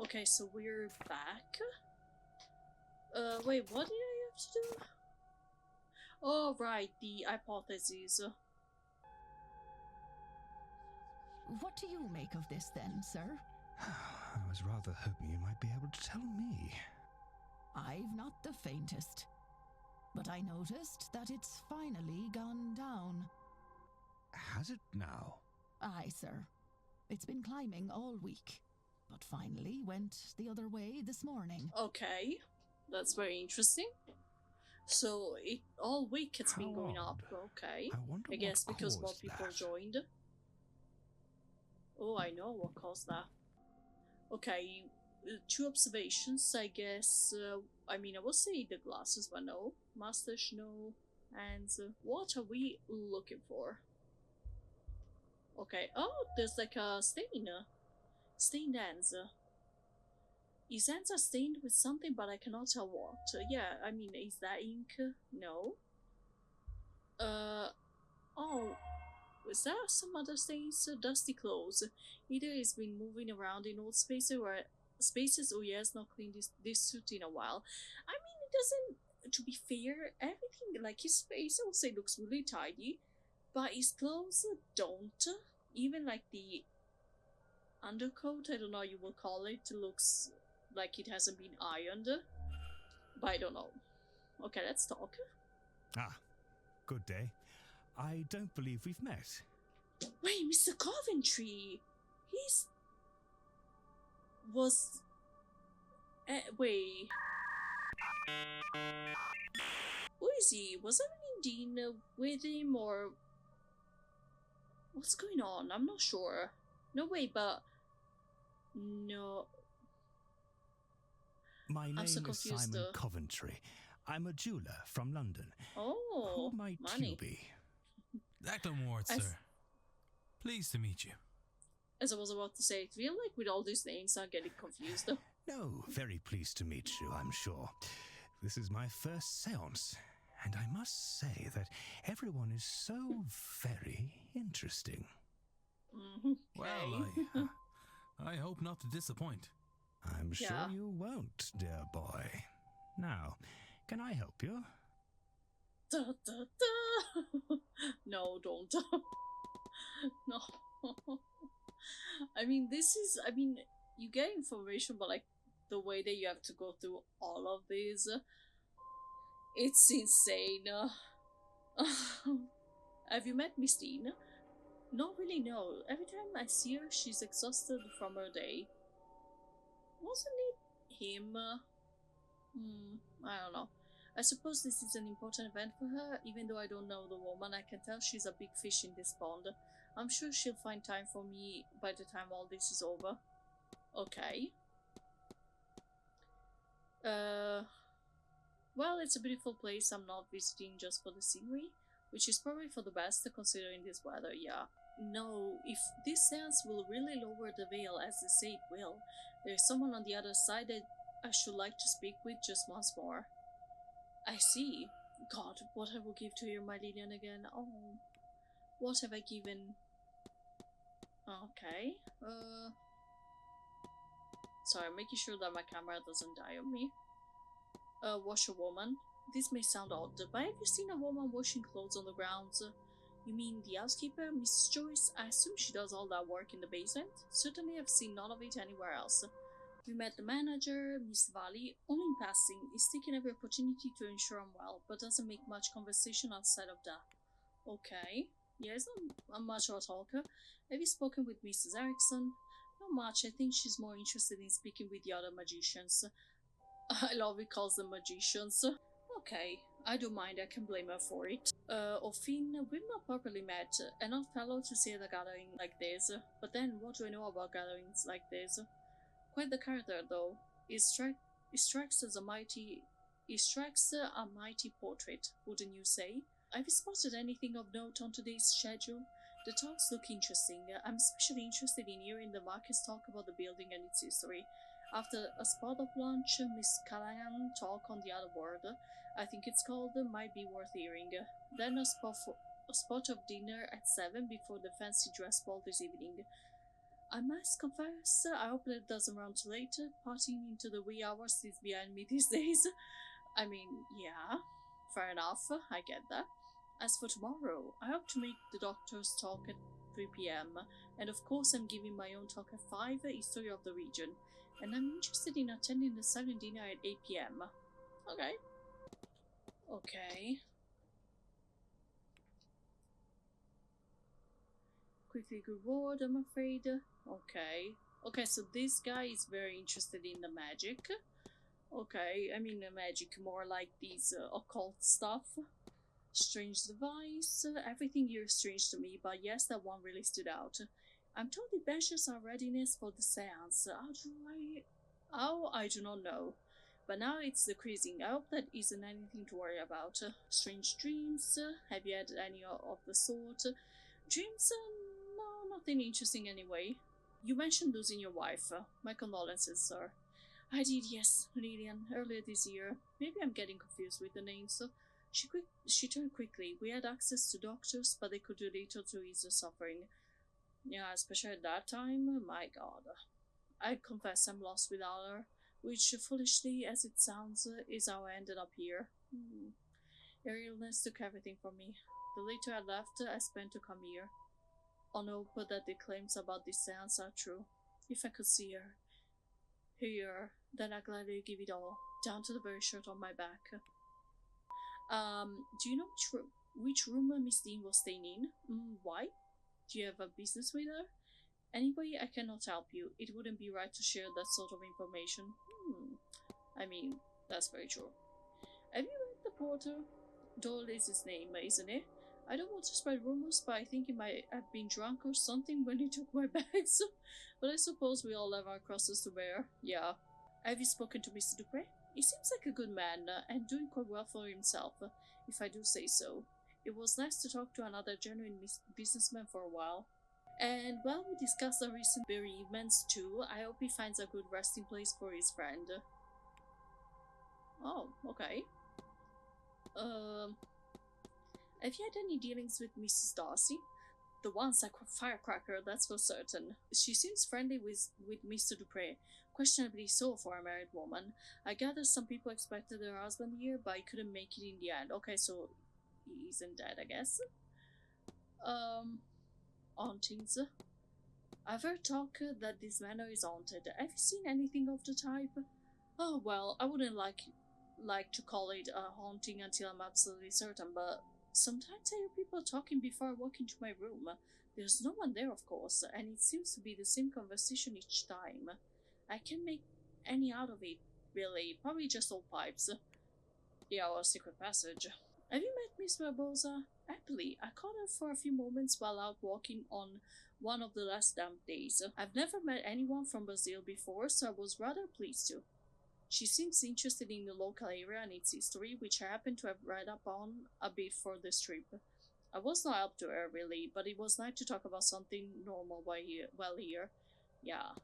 Okay, so we're back. Wait, what did I have to do? Oh, right, the hypotheses. What do you make of this then, sir? I was rather hoping you might be able to tell me. I've not the faintest. But I noticed that it's finally gone down. Has it now? Aye, sir. It's been climbing all week, but finally went the other way this morning. Okay, that's very interesting. So all week it's been going up. Okay, I guess because more people joined. Oh, I know what caused that. Okay, 2 observations, I guess. I mean, I will say the glasses, but no. Mustache, no. And what are we looking for? Okay. Oh, there's like a stain. Stained ends. His hands are stained with something, but I cannot tell what. Yeah, I mean, is that ink? No. Oh, is there some other stains? Dusty clothes. Either he's been moving around in old spaces or he has not cleaned this suit in a while. I mean, it doesn't, to be fair, everything, like his face, I would say, looks really tidy, but his clothes don't. Even like the undercoat, I don't know how you will call it, looks like it hasn't been ironed, but I don't know. Okay, let's talk. Ah, good day. I don't believe we've met. Wait, Mr. Coventry! He's... was... wait... Who is he? Was Evelyn Dean with him, or... What's going on? I'm not sure. No, wait, but... No... My name is Simon Coventry. I'm a jeweller from London. Oh, who might money. you be? Acton Ward, sir. Pleased to meet you. As I was about to say, I feel like with all these names I'm getting confused. No, very pleased to meet you, I'm sure. This is my first seance, and I must say that everyone is so very interesting. Okay. Well, I hope not to disappoint. I'm sure you won't, dear boy. Now, can I help you? Da, da, da. No, don't. No. I mean, you get information, but like the way that you have to go through all of these, it's insane. Have you met Miss Dean? Not really, no. Every time I see her, she's exhausted from her day. Wasn't it him? I don't know. I suppose this is an important event for her. Even though I don't know the woman, I can tell she's a big fish in this pond. I'm sure she'll find time for me by the time all this is over. Okay. Well, it's a beautiful place. I'm not visiting just for the scenery, which is probably for the best considering this weather, yeah. No, if this seance will really lower the veil, as they say it will, there's someone on the other side that I should like to speak with just once more. I see. God, what I will give to hear my Lillian again. Oh, what have I given? Okay, sorry, I'm making sure that my camera doesn't die on me. Washerwoman. This may sound odd, but have you seen a woman washing clothes on the grounds? You mean the housekeeper, Mrs. Joyce? I assume she does all that work in the basement? Certainly I've seen none of it anywhere else. We met the manager, Miss Valley, only in passing. He's taking every opportunity to ensure I'm well, but doesn't make much conversation outside of that. Okay. Yeah, he's not much of a talker. Have you spoken with Mrs. Erickson? Not much. I think she's more interested in speaking with the other magicians. I love he calls them magicians. Okay, I don't mind, I can blame her for it. Ophine, we've not properly met. An odd fellow to see at a gathering like this. But then, what do I know about gatherings like this? Quite the character, though. He strikes a mighty portrait, wouldn't you say? Have you spotted anything of note on today's schedule? The talks look interesting. I'm especially interested in hearing the Marquis talk about the building and its history. After a spot of lunch, Miss Callahan talk on the other word, I think it's called, might be worth hearing. Then a spot of dinner at 7 before the fancy dress ball this evening. I must confess, I hope that it doesn't run too late. Partying into the wee hours is behind me these days. I mean, yeah, fair enough, I get that. As for tomorrow, I hope to make the doctor's talk at 3 p.m. And of course, I'm giving my own talk at 5, History of the Region. And I'm interested in attending the silent dinner at 8 p.m. Okay. Okay. Quickly good word, I'm afraid. Okay. Okay, so this guy is very interested in the magic. Okay, I mean the magic, more like these occult stuff. Strange device, everything here is strange to me, but yes, that one really stood out. I'm told it measures our readiness for the seance. How, I do not know. But now it's decreasing. I hope that isn't anything to worry about. Strange dreams, have you had any of the sort? Dreams? No, nothing interesting anyway. You mentioned losing your wife. My condolences, sir. I did, yes, Lillian, earlier this year. Maybe I'm getting confused with the names. She turned quickly. We had access to doctors, but they could do little to ease the suffering. Yeah, especially at that time. My God. I confess I'm lost without her, which, foolishly as it sounds, is how I ended up here. Her illness took everything from me. The later I left, I spent to come here, on hope that the claims about this seance are true. If I could see her, hear her, then I'd gladly give it all, down to the very shirt on my back. Do you know which room Miss Dean was staying in? Why? Do you have a business with her? Anyway, I cannot help you. It wouldn't be right to share that sort of information. I mean, that's very true. Have you read the porter? Doyle is his name, isn't it? I don't want to spread rumors, but I think he might have been drunk or something when he took my bags. But I suppose we all have our crosses to bear. Yeah. Have you spoken to Mr. Dupre? He seems like a good man, and doing quite well for himself, if I do say so. It was nice to talk to another genuine businessman for a while. And while we discussed the recent bereavements too, I hope he finds a good resting place for his friend. Oh, okay. Have you had any dealings with Mrs. Darcy? The one's a firecracker, that's for certain. She seems friendly with Mr. Dupre, questionably so for a married woman. I gather some people expected her husband here, but he couldn't make it in the end. Okay, so he isn't dead, I guess. Hauntings. I've heard talk that this manor is haunted. Have you seen anything of the type? Oh, well, I wouldn't like to call it a haunting until I'm absolutely certain, but sometimes I hear people talking before I walk into my room. There's no one there, of course, and it seems to be the same conversation each time. I can't make any out of it, really. Probably just old pipes. Yeah, or a secret passage. Have you met Miss Barbosa? Happily, I caught her for a few moments while out walking on one of the last damp days. I've never met anyone from Brazil before, so I was rather pleased to. She seems interested in the local area and its history, which I happen to have read up on a bit for this trip. I was no help to her, really, but it was nice to talk about something normal while here. Yeah.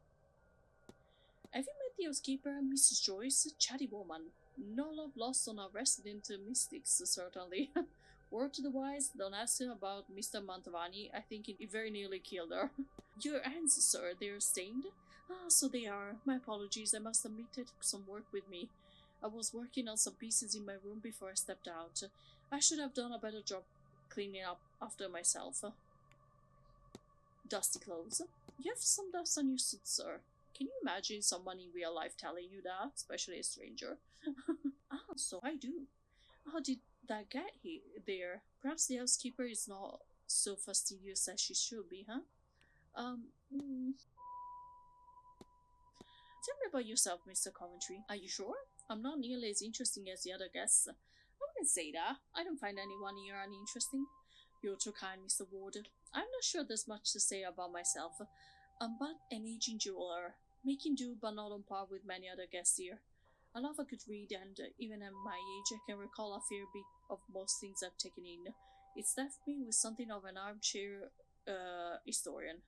Have you met the housekeeper, Mrs. Joyce? Chatty woman. No love lost on our resident mystics, certainly. Word to the wise, don't ask her about Mr. Mantovani. I think it very nearly killed her. Your hands, sir, they're stained? Ah, so they are. My apologies, I must admit I took some work with me. I was working on some pieces in my room before I stepped out. I should have done a better job cleaning up after myself. Dusty clothes. You have some dust on your suit, sir. Can you imagine someone in real life telling you that, especially a stranger? So I do. How did that get there? Perhaps the housekeeper is not so fastidious as she should be, huh? Tell me about yourself, Mr. Coventry. Are you sure? I'm not nearly as interesting as the other guests. I wouldn't say that. I don't find anyone here uninteresting. You're too kind, Mr. Ward. I'm not sure there's much to say about myself. I'm but an aging jeweler, making do but not on par with many other guests here. I love a good read, and even at my age, I can recall a fair bit of most things I've taken in. It's left me with something of an armchair historian.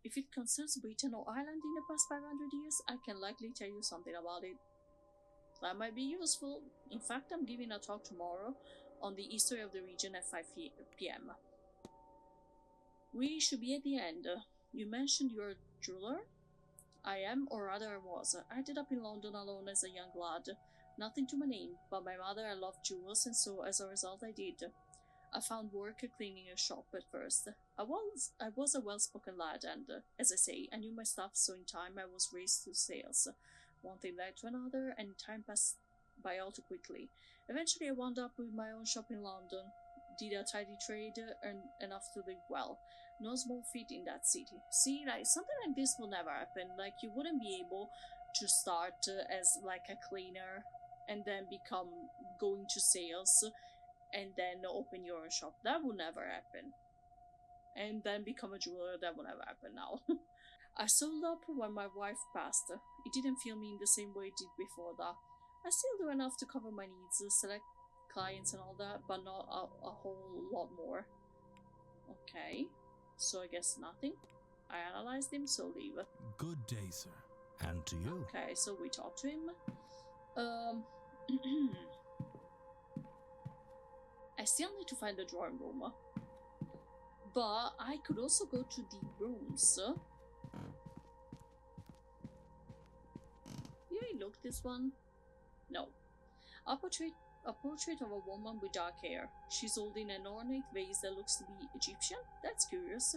If it concerns Britain or Ireland in the past 500 years, I can likely tell you something about it. That might be useful. In fact, I'm giving a talk tomorrow on the history of the region at 5 p.m. We should be at the end. You mentioned you're Jeweler? I am, or rather I was. I ended up in London alone as a young lad. Nothing to my name, but my mother loved jewels, and so as a result I did. I found work cleaning a shop at first. I was a well-spoken lad, and as I say, I knew my stuff, so in time I was raised to sales. One thing led to another, and time passed by all too quickly. Eventually I wound up with my own shop in London. Did a tidy trade, earned enough to live well. No small feat in that city. See, like, something like this will never happen. Like, you wouldn't be able to start as, like, a cleaner and then become going to sales and then open your own shop. That will never happen. And then become a jeweler. That will never happen now. I sold up when my wife passed. It didn't fill me in the same way it did before that. I still do enough to cover my needs, select clients and all that, but not a whole lot more. Okay, so I guess nothing. I analyzed him, so leave. Good day, sir. And to you. Okay, so we talk to him. I still need to find the drawing room. But I could also go to the rooms. Did I look this one? No. A portrait of a woman with dark hair. She's holding an ornate vase that looks to be Egyptian. That's curious.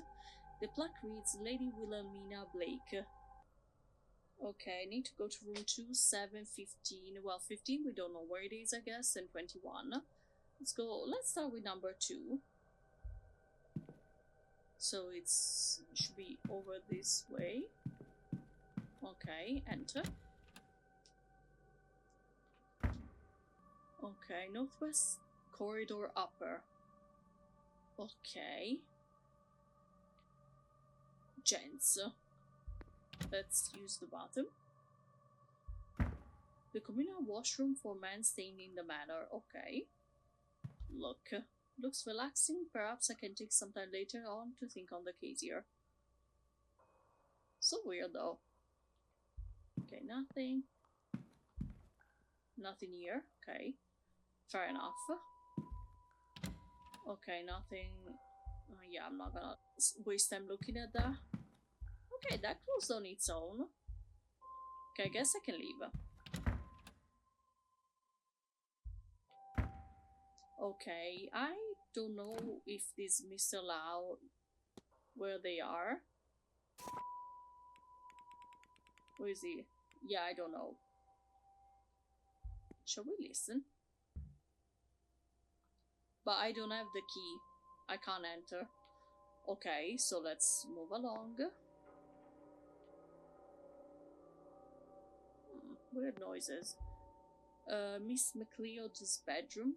The plaque reads Lady Wilhelmina Blake. Okay, I need to go to room 2, 7, 15. Well, 15 we don't know where it is, I guess, and 21. Let's go. Let's start with number 2. So it should be over this way. Okay, enter. Okay, northwest corridor upper. Okay. Gents. Let's use the bathroom. The communal washroom for men staying in the manor. Okay. Looks relaxing. Perhaps I can take some time later on to think on the case here. So weird though. Okay, nothing. Nothing here. Okay. Fair enough. Okay, nothing. Yeah, I'm not gonna waste time looking at that. Okay, that closed on its own. Okay, I guess I can leave. Okay, I don't know if this Mr. Lau, where they are. Where is he? Yeah, I don't know. Shall we listen? But I don't have the key. I can't enter. Okay, so let's move along. Weird noises. Miss McLeod's bedroom.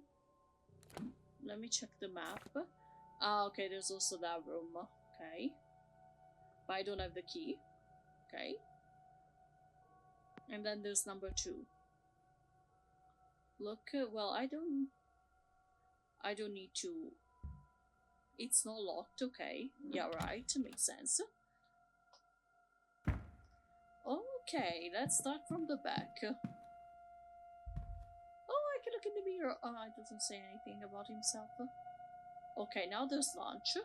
Let me check the map. Ah, okay, there's also that room. Okay. But I don't have the key. Okay. And then there's number 2. Look, well, I don't need to. It's not locked, okay. Yeah, right, makes sense. Okay, let's start from the back. Oh, I can look in the mirror. Oh, it doesn't say anything about himself. Okay, now there's lunch.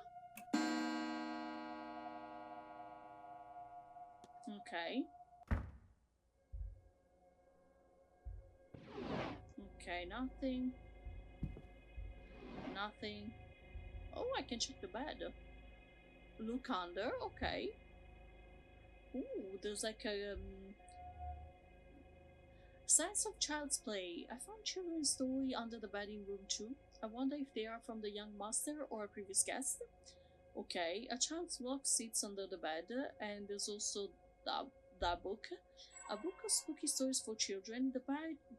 Okay. Okay, nothing. Nothing. Oh, I can check the bed. Look under, okay. Ooh, there's like a Signs of Child's Play. I found children's story under the bed in room 2. I wonder if they are from the young master or a previous guest. Okay, a child's block sits under the bed, and there's also that book. A book of spooky stories for children. The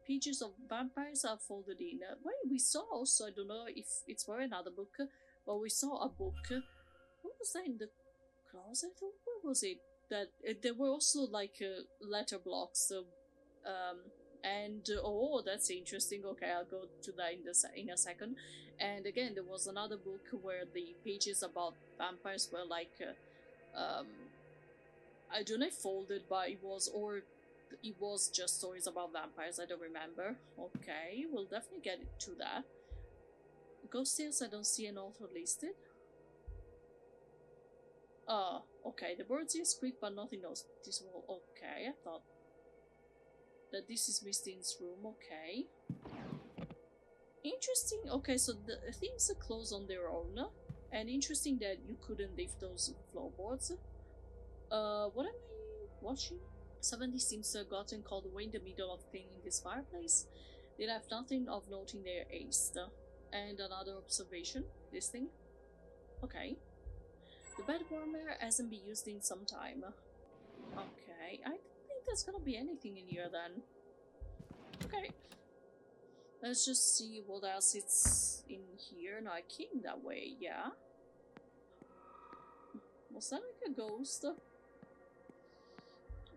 pages of vampires are folded in. Well, we saw also, I don't know if it's for another book, but we saw a book. What was that in the closet? What was it? That there were also like letter blocks. And oh, that's interesting. Okay, I'll go to that in a second. And again, there was another book where the pages about vampires were like I don't know if folded, but it was just stories about vampires. I don't remember. Okay, we'll definitely get to that. Ghost Tales, I don't see an author listed. Oh, Okay, the birds here squeak, but nothing noticeable. Okay, I thought that this is Misty's room. Okay. Interesting. Okay, so the things are closed on their own. And interesting that you couldn't lift those floorboards. What am I watching? Somebody seems to have gotten called away in the middle of cleaning this fireplace. They left nothing of note in their haste. And another observation, this thing. Okay. The bed warmer hasn't been used in some time. Okay, I don't think there's gonna be anything in here then. Okay. Let's just see what else is in here. No, I came that way, yeah. Was that like a ghost?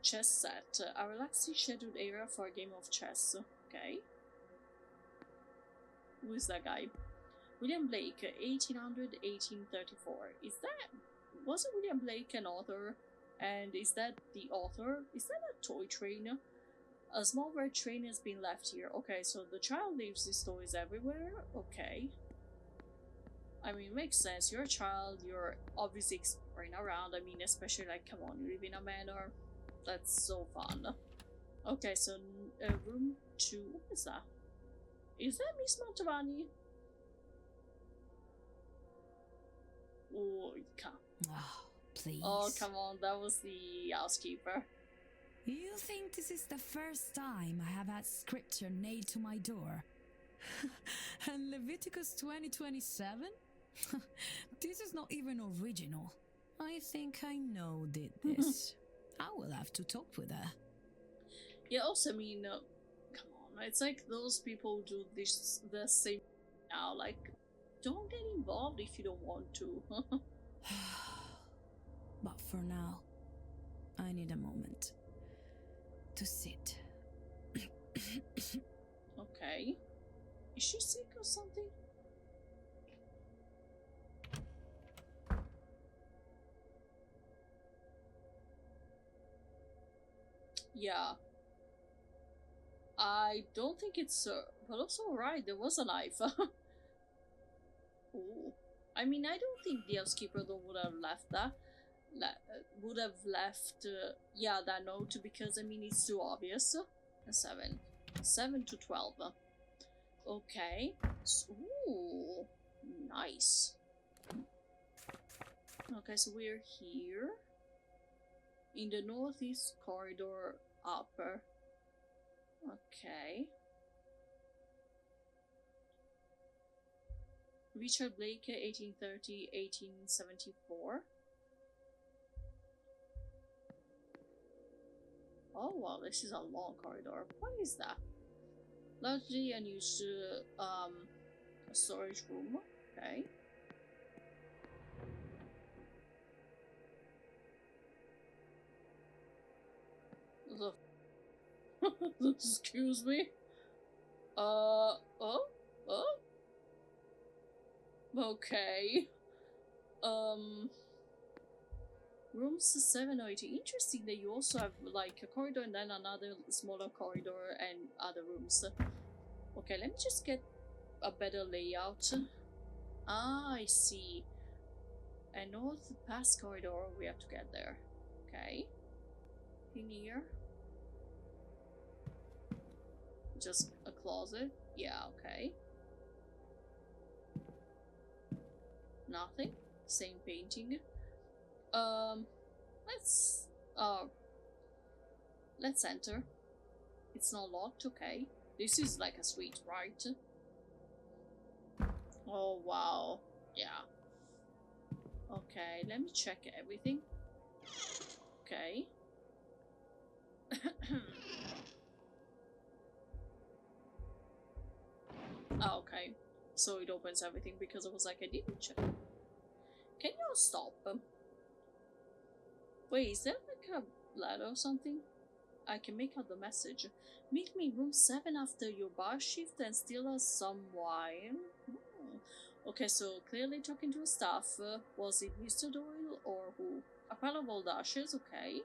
Chess set. A relaxing scheduled area for a game of chess. Okay. Who is that guy? William Blake, 1800-1834. Is that... wasn't William Blake an author? And is that the author? Is that a toy train? A small red train has been left here. Okay, so the child leaves these toys everywhere? Okay. I mean, makes sense. You're a child, you're obviously exploring around. I mean, especially like, come on, you live in a manor. That's so fun. Okay, so room 2. What is that? Is that Miss Mantovani? Oh, come. Oh, please. Oh, come on, that was the housekeeper. You think this is the first time I have had scripture nailed to my door? And Leviticus 20:27? This is not even original. I think I know did this. I will have to talk with her. Yeah, also, I mean, come on, it's like those people do this the same now, like, don't get involved if you don't want to. But for now, I need a moment to sit. Okay. Is she sick or something? Yeah. I don't think it's but also right, there was a knife. Ooh. I mean, I don't think the housekeeper though would have left that. Would have left, yeah, that note, because I mean it's too obvious. 7 to 12. Okay. So, ooh, nice. Okay, so we're here in the northeast corridor upper. Okay. Richard Blake, 1830-1874. Oh wow, this is a long corridor. What is that? Largely unused a storage room. Okay. Excuse me. Oh. Okay. Rooms 7 or 8. Interesting that you also have like a corridor and then another smaller corridor and other rooms. Okay, let me just get a better layout. Ah, I see. A north past corridor, we have to get there. Okay. In here. Just a closet. Yeah, okay. Nothing. Same painting. Let's enter. It's not locked, okay. This is like a suite, right? Oh wow. Yeah. Okay, let me check everything. Okay. Oh, okay. So it opens everything because I was like, I didn't check. Can you stop? Wait, is there like a ladder or something? I can make out the message. Meet me in room 7 after your bar shift and steal us some wine. Okay, so clearly talking to a staff. Was it Mr. Doyle or who? A pile of old ashes, okay.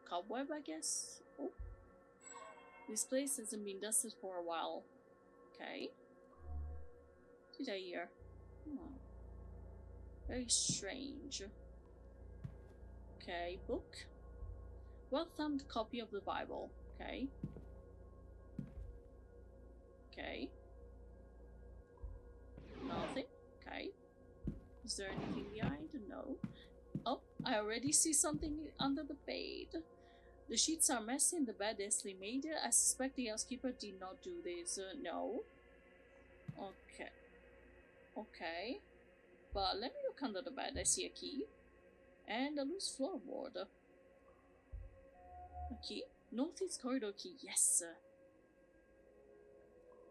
Cobweb, I guess. Oh. This place hasn't been dusted for a while. Okay. Did I hear? Very strange. Okay, book. Well-thumbed copy of the Bible. Okay. Okay. Nothing. Okay. Is there anything behind? No. Oh, I already see something under the bed. The sheets are messy and the bed is made. I suspect the housekeeper did not do this. No. Okay. Okay. But let me look under the bed. I see a key. And a loose floorboard. A key? Northeast corridor key. Yes.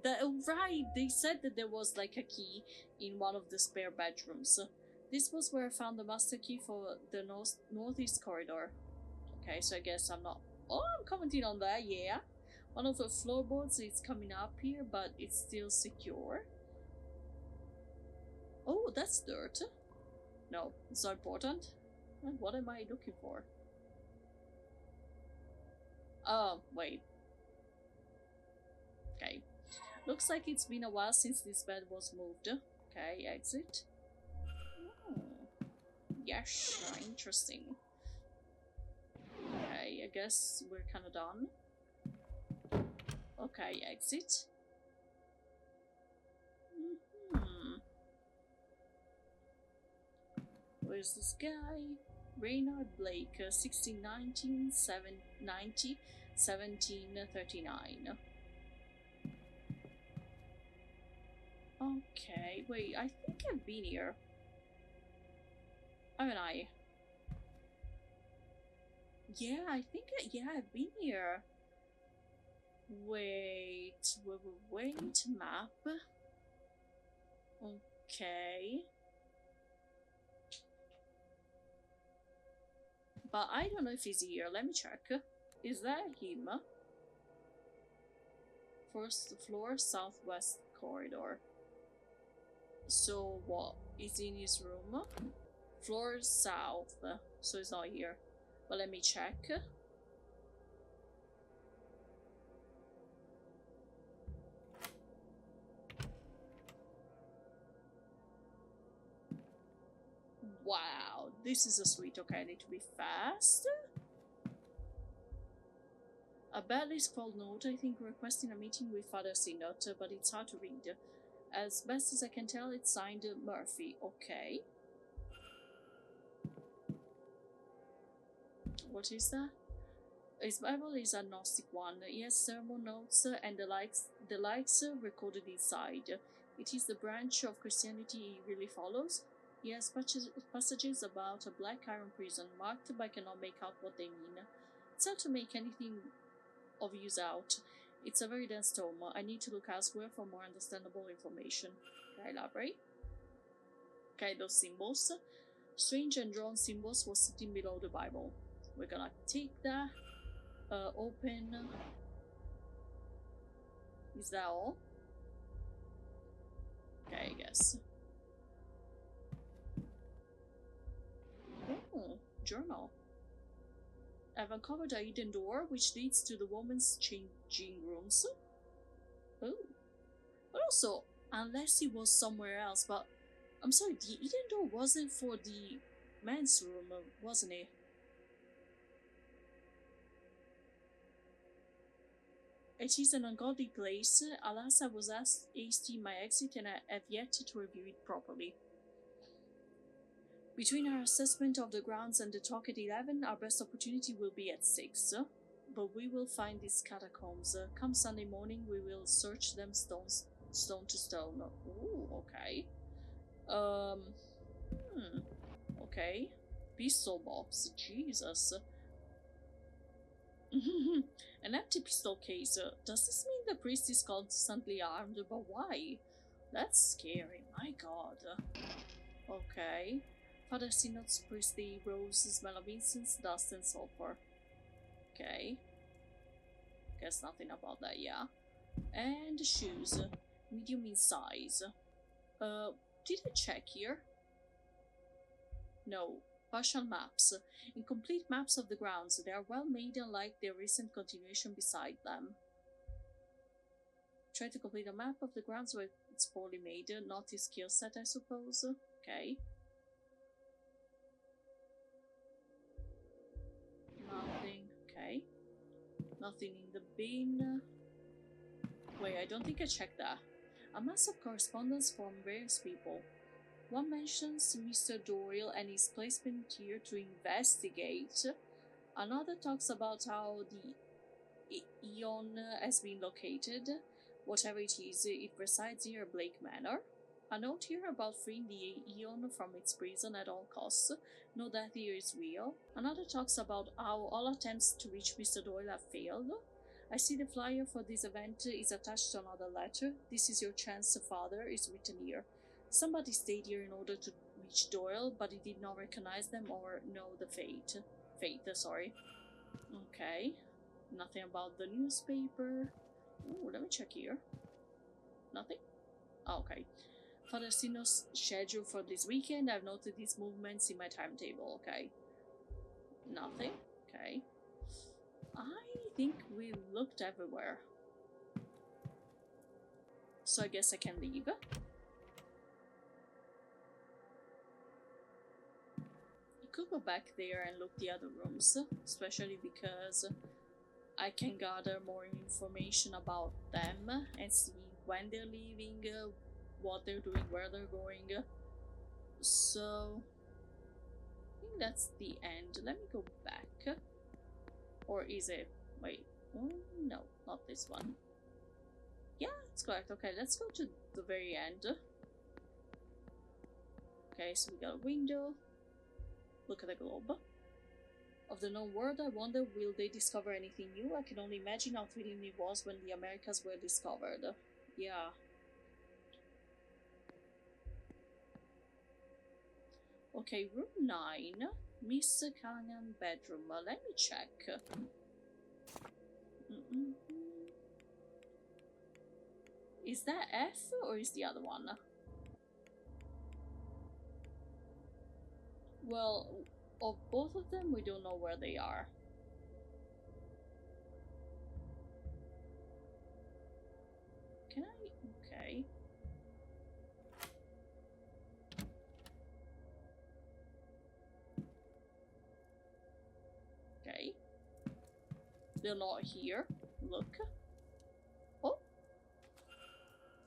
Right, they said that there was like a key in one of the spare bedrooms. This was where I found the master key for the northeast corridor. Okay, so I guess I'm not... Oh, I'm commenting on that, yeah. One of the floorboards is coming up here, but it's still secure. Oh, that's dirt. No, it's not important. And what am I looking for? Oh, wait. Okay. Looks like it's been a while since this bed was moved. Okay, exit. Oh. Yes, interesting. Okay, I guess we're kind of done. Okay, exit. Where's this guy? Reynard Blake, 1619, 790, 1739. Okay, wait, I think I've been here. Haven't I? Yeah, I think I've been here. Wait, map. Okay. But I don't know if he's here. Let me check. Is that him? First floor, southwest corridor. So what? Is in his room? Floor south. So it's not here. But let me check. Wow, this is a suite. Okay, I need to be fast. A badly scrawled note, I think, requesting a meeting with Father Synod, but it's hard to read. As best as I can tell, it's signed Murphy. Okay. What is that? His Bible is a Gnostic one. He has sermon notes and the likes recorded inside. It is the branch of Christianity he really follows. He has passages about a black iron prison marked, but I cannot make out what they mean. It's hard to make anything of use out. It's a very dense tome. I need to look elsewhere for more understandable information. Can I elaborate? Okay, those symbols. Strange and drawn symbols was sitting below the Bible. We're gonna take that. Open. Is that all? Okay, I guess. Oh, journal. I've uncovered a hidden door which leads to the woman's changing rooms. Oh. But also, unless he was somewhere else, but I'm sorry, the hidden door wasn't for the men's room, wasn't it? It is an ungodly place. Alas, I was hasty in my exit and I have yet to review it properly. Between our assessment of the grounds and the talk at 11, our best opportunity will be at 6. But we will find these catacombs. Come Sunday morning, we will search them stone to stone. Ooh, okay. Okay. Pistol box. Jesus. An empty pistol case. Does this mean the priest is constantly armed? But why? That's scary. My god. Okay. Father Synod's priestly robes smell of incense, dust, and sulfur. Okay. Guess nothing about that, yeah. And shoes. Medium in size. Did I check here? No. Partial maps. Incomplete maps of the grounds. They are well made and like their recent continuation beside them. Try to complete a map of the grounds where it's poorly made. Not his skill set, I suppose. Okay. Nothing in the bin. Wait, I don't think I checked that. A mass of correspondence from various people. One mentions Mr. Doyle and his placement here to investigate. Another talks about how the Eon has been located. Whatever it is, it resides near Blake Manor. A note here about freeing the Eon from its prison at all costs. No death here is real. Another talks about how all attempts to reach Mr. Doyle have failed. I see the flyer for this event is attached to another letter. This is your chance, father, is written here. Somebody stayed here in order to reach Doyle, but he did not recognize them or know the fate. Okay. Nothing about the newspaper. Ooh, let me check here. Nothing? Oh, okay. Father Sino's schedule for this weekend. I've noted these movements in my timetable. Okay. Nothing. Okay. I think we looked everywhere. So I guess I can leave. I could go back there and look the other rooms, especially because I can gather more information about them and see when they're leaving, what they're doing, where they're going. So I think that's the end. Let me go back. Or is it? Wait. Oh, no, not this one. Yeah, it's correct. Okay, let's go to the very end. Okay, so we got a window. Look at the globe. Of the known world, I wonder, will they discover anything new? I can only imagine how thrilling it was when the Americas were discovered. Yeah. Okay, room 9. Miss Callahan bedroom. Let me check. Is that F or is the other one? Well, of both of them, we don't know where they are. Can I? Okay. Okay. They're not here. Look. Oh.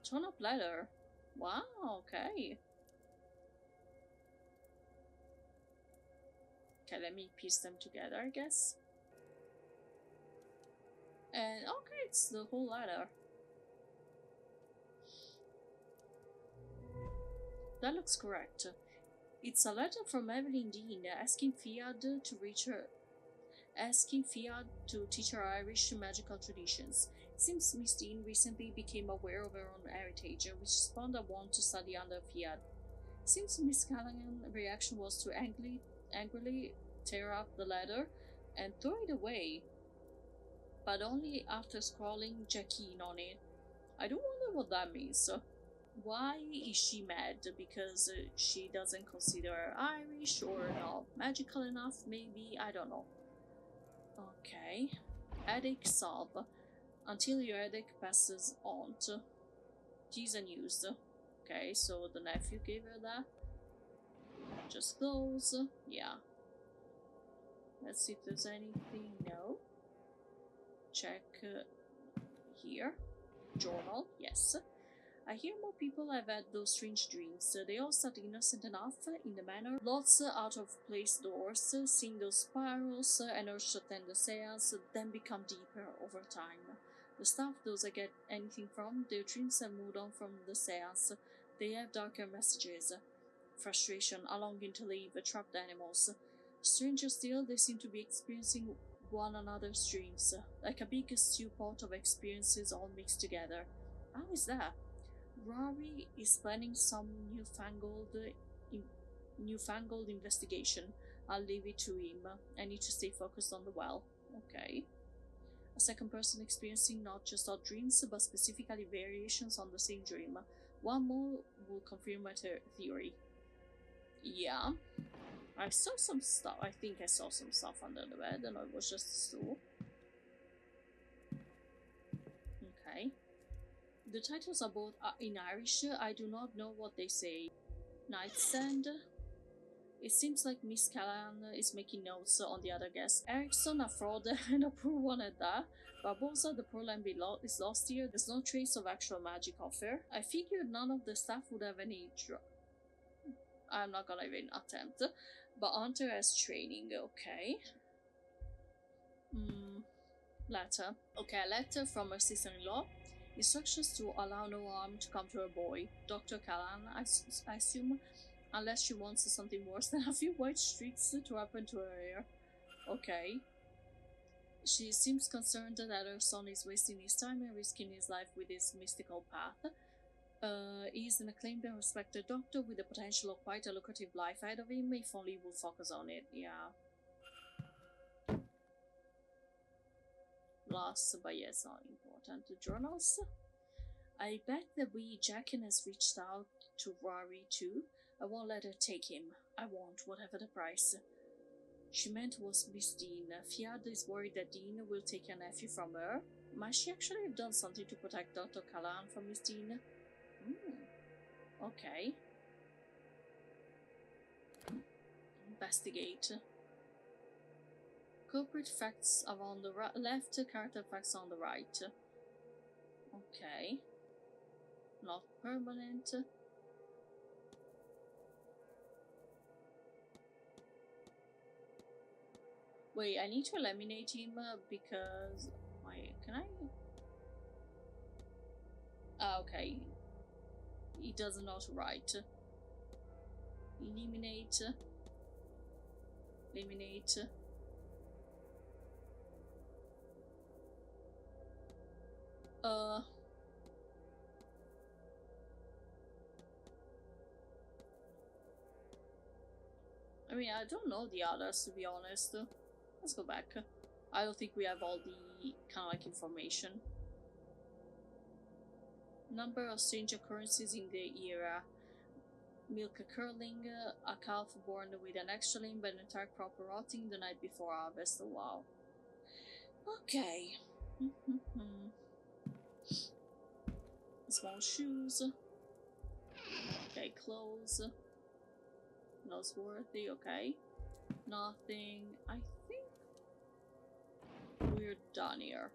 Turn up ladder. Wow, okay. Okay, let me piece them together, I guess. And okay, it's the whole ladder. That looks correct. It's a letter from Evelyn Dean asking Fiat to teach her Irish magical traditions. It seems Miss Dean recently became aware of her own heritage, which spawned a want to study under Fiat. It seems Miss Callahan's reaction was to angrily tear up the letter and throw it away, but only after scrawling Jacqueline on it. I do wonder what that means. Why is she mad? Because she doesn't consider her Irish or not magical enough, maybe? I don't know. Okay. Headache solve. Until your headache passes on. She's unused. Okay, so the nephew gave her that. Just close. Yeah. Let's see if there's anything. No. Check here. Journal. Yes. I hear more people have had those strange dreams. They all start innocent enough in the manor. Lots out of place doors, seeing those spirals, and urge to attend the seance, then become deeper over time. The staff doesn't get anything from their dreams have moved on from the seance. They have darker messages. Frustration, a longing to leave, trapped animals. Stranger still, they seem to be experiencing one another's dreams, like a big stew pot of experiences all mixed together. How is that? Rory is planning some newfangled investigation. I'll leave it to him. I need to stay focused on the well. Okay. A second person experiencing not just odd dreams, but specifically variations on the same dream. One more will confirm my theory. Yeah. I saw some stuff. I think I saw some stuff under the bed, and it was just a stool. Okay. The titles are both in Irish. I do not know what they say. Nightstand. It seems like Miss Callan is making notes on the other guests. Erickson, a fraud and a poor one at that. Barbosa, the poor lamb is lost here. There's no trace of actual magic offer. I figured none of the staff would have any I'm not gonna even attempt. But Hunter has training, okay. Letter. Okay, a letter from her sister-in-law. Instructions to allow no harm to come to her boy. Dr. Callan, I assume, unless she wants something worse than a few white streaks to happen to her hair. Okay. She seems concerned that her son is wasting his time and risking his life with his mystical path. He is an acclaimed and respected doctor with the potential of quite a lucrative life ahead of him if only he would focus on it. Yeah. Last, but yes, not important. The journals. I bet that Jackin has reached out to Rory too. I won't let her take him. I won't, whatever the price. She meant was Miss Dean. Fiad is worried that Dean will take her nephew from her. Might she actually have done something to protect Dr. Callan from Miss Dean? Okay. Investigate. Culprit facts are on the left, character facts on the right. Okay. Not permanent. Wait, I need to eliminate him because can I? Okay. He doesn't know to write. Eliminate. Eliminate. I mean, I don't know the others, to be honest. Let's go back. I don't think we have all the kind of like information. Number of strange occurrences in the era. Milk curling, a calf born with an extra limb, and an entire crop rotting the night before harvest. Wow. Okay. Small shoes. Okay, clothes. Noteworthy, okay. Nothing. I think we're done here.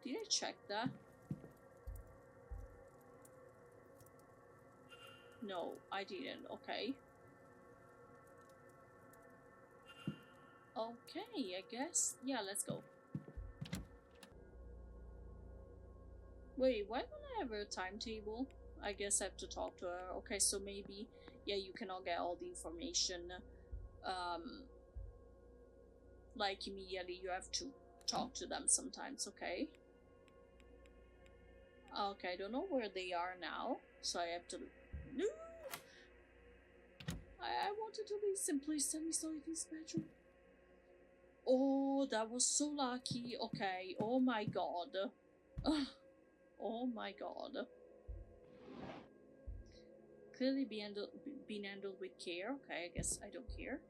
Did I check that? No, I didn't. Okay. Okay, I guess. Yeah, let's go. Wait, why don't I have a timetable? I guess I have to talk to her. Okay, so maybe, yeah, you cannot get all the information, like immediately. You have to talk to them sometimes, okay? Okay, I don't know where they are now, so I have to... No! I wanted to be simply send me sorry to this bedroom. Oh, that was so lucky. Okay, oh my god. Oh my god. Clearly been handled with care. Okay, I guess I don't care.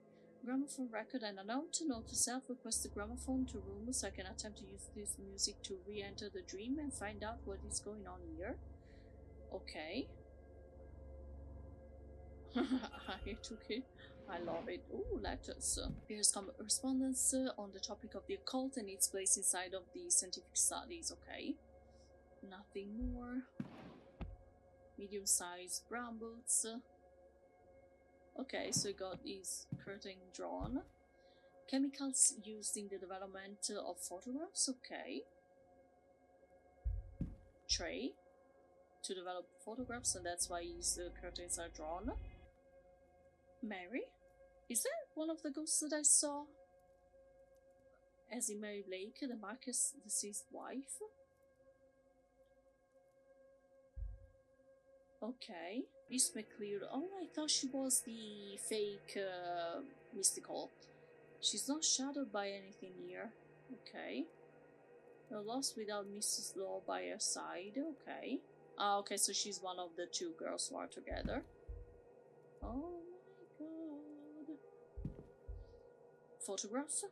Gramophone record and a note to self. Request the gramophone to room so I can attempt to use this music to re-enter the dream and find out what is going on here. Okay. I took it. I love it. Ooh, letters. Here's correspondence on the topic of the occult and its place inside of the scientific studies. Okay. Nothing more. Medium-sized brown boots. Okay, so we got his curtain drawn. Chemicals used in the development of photographs. Okay. Tray to develop photographs, and that's why his curtains are drawn. Mary? Is that one of the ghosts that I saw? As in Mary Blake, the Marcus' deceased wife? Okay. Miss McClear. Oh, I thought she was the fake mystical. She's not shadowed by anything here. Okay. You're lost without Mrs. Law by her side. Okay. Ah, okay, so she's one of the two girls who are together. Oh my god. Photograph.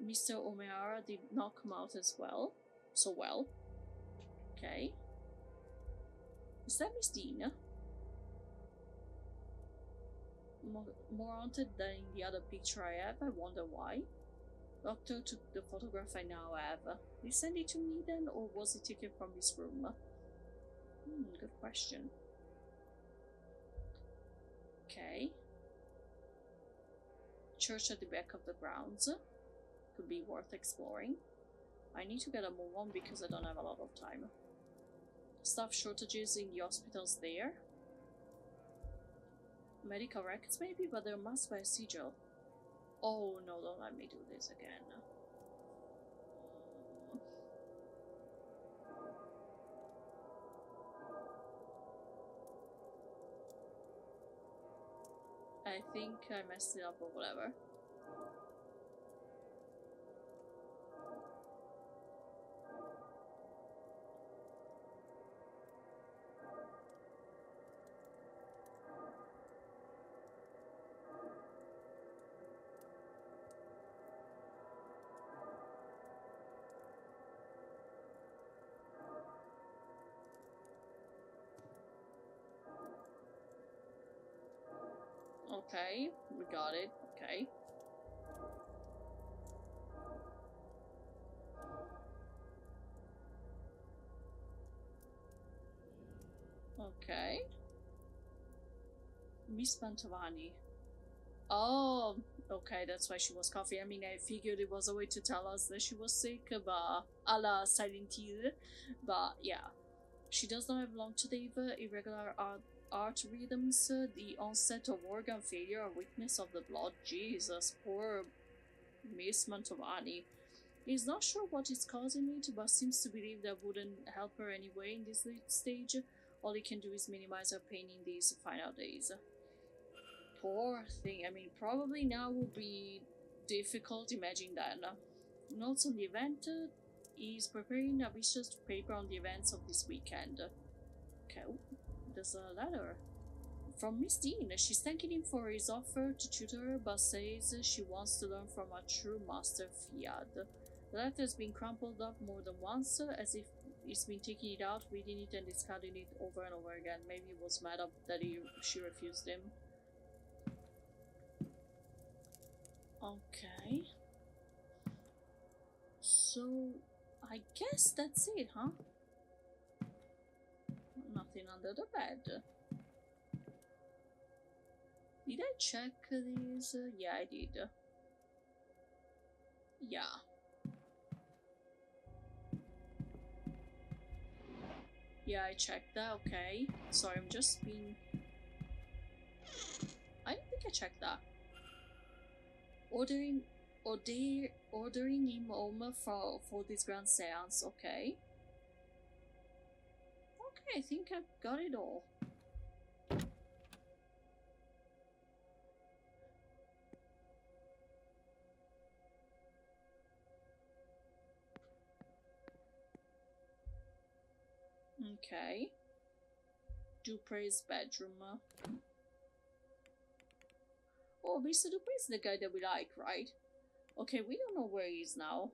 Mr. O'Meara did not come out as well. So well. Okay. Is that Miss Dean? more haunted than in the other picture I have. I wonder why. Doctor took the photograph I now have. Did he send it to me then, or was it taken from his room? Good question. Okay. Church at the back of the grounds. Could be worth exploring. I need to get a move on because I don't have a lot of time. Staff shortages in the hospitals there. Medical records maybe, but there must be a sigil. Oh no, don't let me do this again. I think I messed it up or whatever. Okay, we got it. Okay. Okay. Miss Mantovani. Oh, okay, that's why she was coughing. I mean, I figured it was a way to tell us that she was sick, but a la Silent Hill. But yeah, she does not have long to live. Irregular art rhythms, the onset of organ failure, a weakness of the blood. Jesus, poor Miss Mantovani. He's not sure what is causing it, but seems to believe that wouldn't help her anyway in this late stage. All he can do is minimize her pain in these final days. Poor thing. I mean, probably now would be difficult. Imagine that. Notes on the event. He's preparing a research paper on the events of this weekend. Okay, there's a letter from Miss Dean. She's thanking him for his offer to tutor her, but says she wants to learn from a true master Fiad. The letter has been crumpled up more than once, as if he's been taking it out, reading it, and discarding it over and over again. Maybe he was mad up that she refused him. Okay. So, I guess that's it, huh? Nothing under the bed. Did I check these? Yeah, I did. Yeah. Yeah, I checked that, okay. Sorry, I'm just being... I don't think I checked that. Ordering him home for this grand seance, okay. Okay, I think I've got it all. Okay. Dupre's bedroom. Oh, Mr. Dupre's the guy that we like, right? Okay, we don't know where he is now.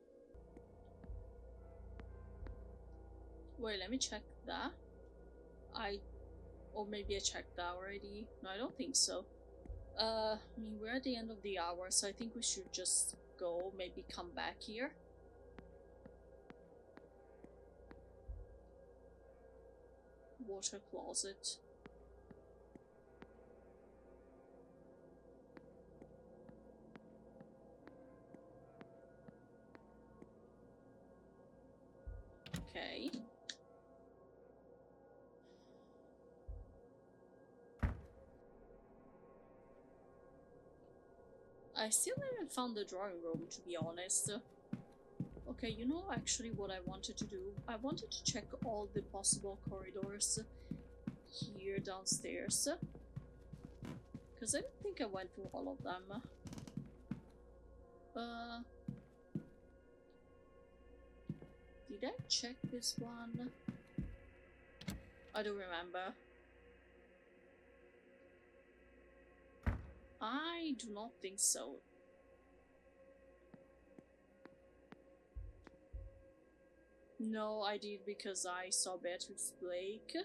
Wait, let me check that. Or maybe I checked that already. No, I don't think so. I mean, we're at the end of the hour, so I think we should just go, maybe come back here. Water closet. Okay. I still haven't found the drawing room, to be honest. Okay, you know actually what I wanted to do? I wanted to check all the possible corridors here downstairs. Because I don't think I went through all of them. Did I check this one? I don't remember. I do not think so. No, I did because I saw Beatrix Blake.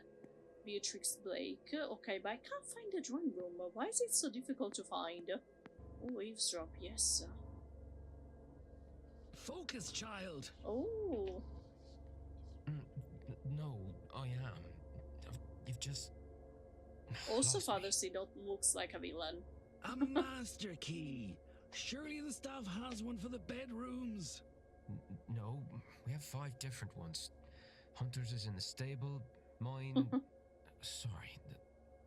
Okay, but I can't find the drawing room. Why is it so difficult to find? Oh, eavesdrop, yes. Focus, child. Oh. No, I am. You've just. Also, lost Father me. Sidot looks like a villain. A master key. Surely the staff has one for the bedrooms. No, we have 5 different ones. Hunter's is in the stable. Mine. Sorry,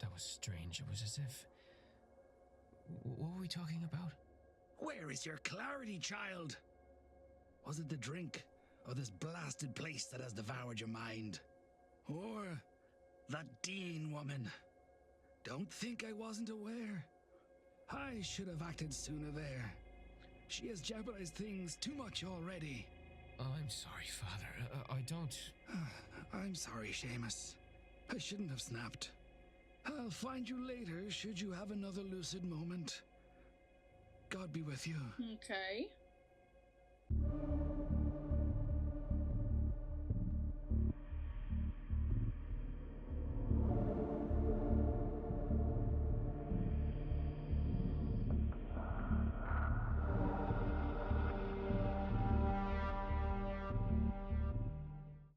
that was strange. It was as if. What were we talking about? Where is your clarity, child? Was it the drink, or this blasted place that has devoured your mind? Or that Dean woman? Don't think I wasn't aware. I should have acted sooner there. She has jeopardized things too much already. I'm sorry, Father. I don't... I'm sorry, Seamus. I shouldn't have snapped. I'll find you later should you have another lucid moment. God be with you. Okay.